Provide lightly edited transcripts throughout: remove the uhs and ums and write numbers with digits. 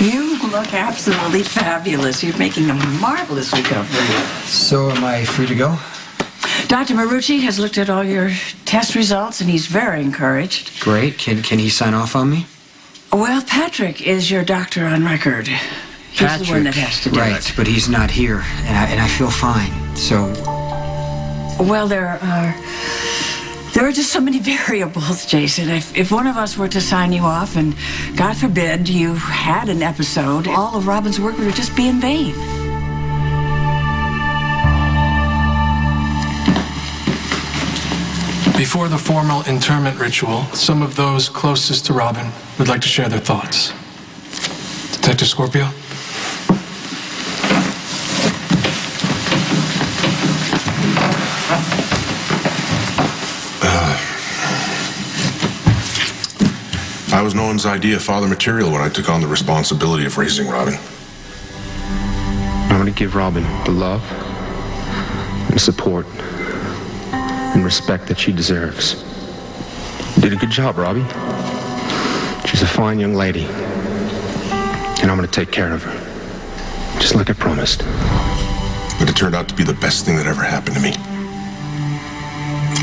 You look absolutely fabulous. You're making a marvelous recovery. So am I free to go? Dr. Marucci has looked at all your test results, and he's very encouraged. Great. Can he sign off on me? Well, Patrick is your doctor on record. He's the one that has to do right, it. But he's not here, and I feel fine, so... Well, there are just so many variables, Jason. If one of us were to sign you off, and God forbid you had an episode, all of Robin's work would just be in vain. Before the formal interment ritual, some of those closest to Robin would like to share their thoughts. Detective Scorpio? I was no one's idea father material when I took on the responsibility of raising Robin. I'm going to give Robin the love and support and respect that she deserves. You did a good job, Robbie. She's a fine young lady, and I'm going to take care of her, just like I promised. But it turned out to be the best thing that ever happened to me.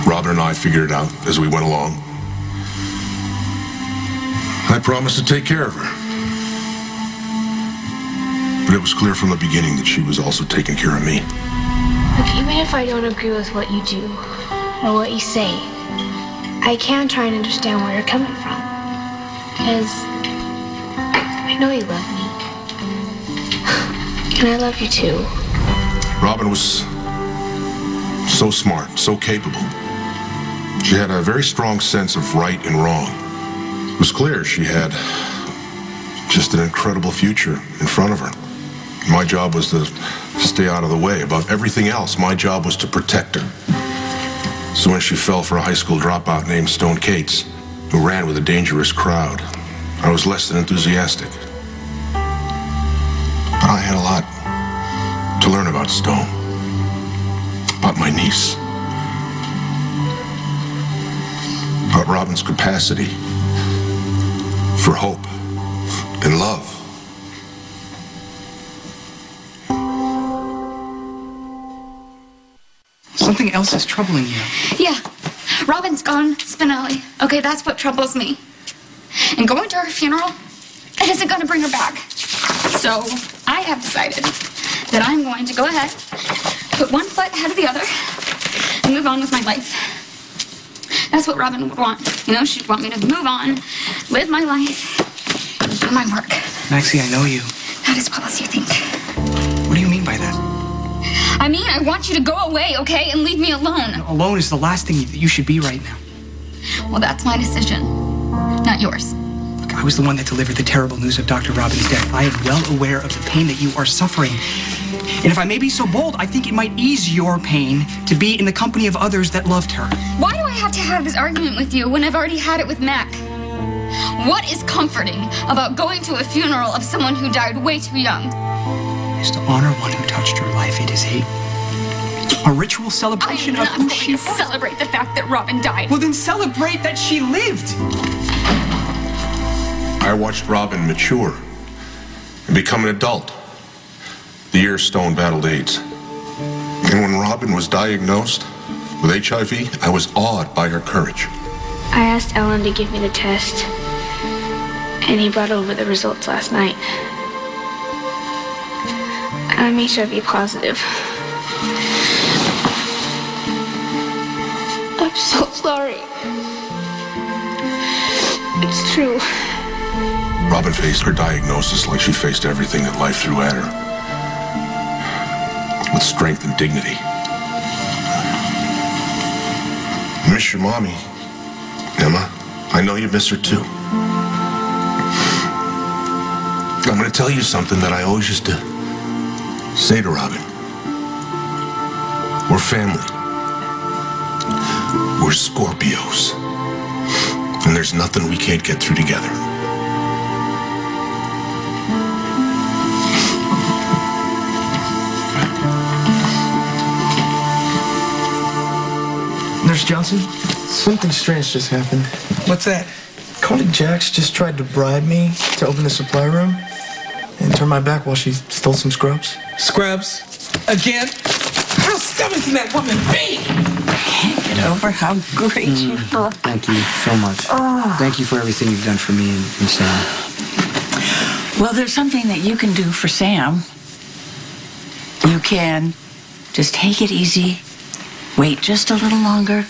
Robin and I figured it out as we went along. I promised to take care of her. But it was clear from the beginning that she was also taking care of me. Look, even if I don't agree with what you do or what you say, I can try and understand where you're coming from. Because I know you love me. And I love you too. Robin was so smart, so capable. She had a very strong sense of right and wrong. It was clear she had just an incredible future in front of her. My job was to stay out of the way. Above everything else, my job was to protect her. So when she fell for a high school dropout named Stone Cates, who ran with a dangerous crowd, I was less than enthusiastic. But I had a lot to learn about Stone, about my niece, about Robin's capacity for hope and love. Something else is troubling you. Yeah. Robin's gone, Spinelli. Okay, that's what troubles me. And going to her funeral, it isn't going to bring her back. So I have decided that I'm going to go ahead, put one foot ahead of the other, and move on with my life. That's what Robin would want. You know, she'd want me to move on, live my life, and do my work. Maxie, I know you. Not as well as you think. What do you mean by that? I mean, I want you to go away, okay, and leave me alone. Alone is the last thing you should be right now. Well, that's my decision, not yours. Look, I was the one that delivered the terrible news of Dr. Robin's death. I am well aware of the pain that you are suffering. And if I may be so bold, I think it might ease your pain to be in the company of others that loved her. Why do I have to have this argument with you when I've already had it with Mac? What is comforting about going to a funeral of someone who died way too young? Is to honor one who touched your life. It is a ritual celebration of who she was. I'm not going to celebrate the fact that Robin died. Well, then celebrate that she lived. I watched Robin mature and become an adult the year Stone battled AIDS. And when Robin was diagnosed with HIV, I was awed by her courage. I asked Ellen to give me the test, and he brought over the results last night. I'm HIV positive. I'm so sorry. It's true. Robin faced her diagnosis like she faced everything that life threw at her, with strength and dignity. You miss your mommy, Emma. I know you miss her too. I'm going to tell you something that I always used to say to Robin. We're family. We're Scorpios. And there's nothing we can't get through together. Nurse Johnson, something strange just happened. What's that? Colleague Jax just tried to bribe me to open the supply room. and turned my back while she stole some scrubs. Scrubs? Again? How stubborn can that woman be? I can't get over how great you look. Thank you so much. Oh. Thank you for everything you've done for me and Sam. Well, there's something that you can do for Sam. You can just take it easy, wait just a little longer.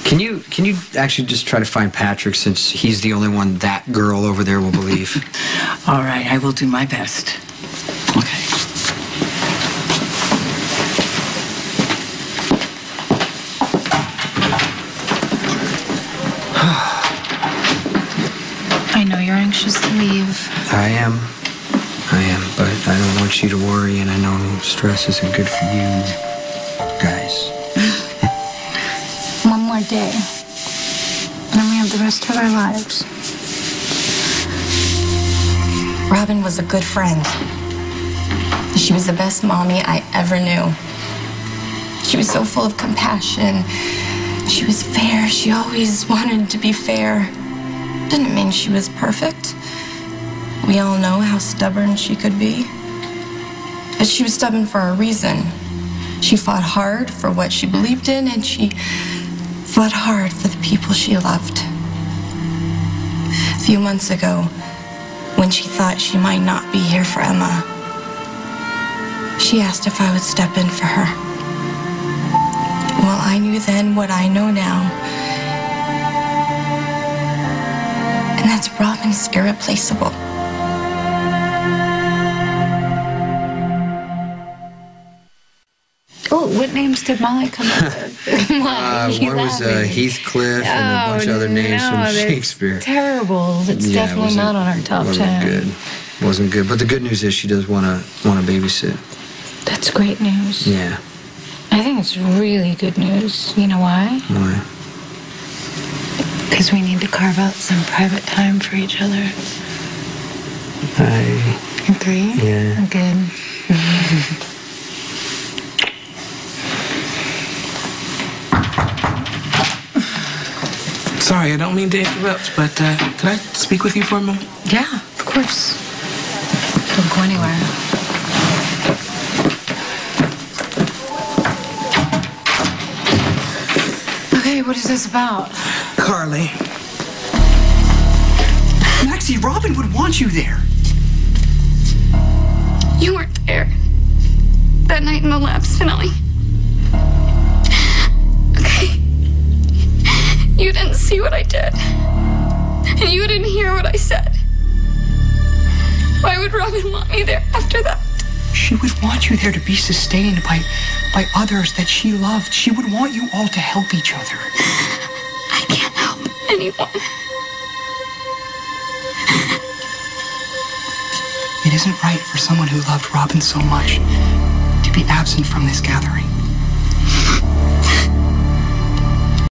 Can you actually just try to find Patrick, since he's the only one that girl over there will believe? All right, I will do my best. Okay. I know you're anxious to leave. I am, but I don't want you to worry, and I know stress isn't good for you guys. One more day, and then we have the rest of our lives. Robin was a good friend. She was the best mommy I ever knew. She was so full of compassion. She was fair. She always wanted to be fair. Didn't mean she was perfect. We all know how stubborn she could be. But she was stubborn for a reason. She fought hard for what she believed in, and she fought hard for the people she loved. A few months ago, when she thought she might not be here for Emma, she asked if I would step in for her. Well, I knew then what I know now. And that's Robin's irreplaceable. Oh, what names did Molly come up with? One was Heathcliff and a bunch of other names from Shakespeare. Terrible. It's definitely not on our top 10. Wasn't good. But the good news is she does want to babysit. That's great news. Yeah. I think it's really good news. You know why? Why? Because we need to carve out some private time for each other. I agree. Yeah. Good. Sorry, I don't mean to interrupt, but could I speak with you for a moment? Yeah, of course. Don't go anywhere. Okay, what is this about? Carly. Maxie, Robin would want you there. You weren't there that night in the lab, Spinelli. Okay. You didn't see what I did. And you didn't hear what I said. Why would Robin want me there after that? She would want you there to be sustained by others that she loved. She would want you all to help each other. I can't help anyone. It isn't right for someone who loved Robin so much to be absent from this gathering.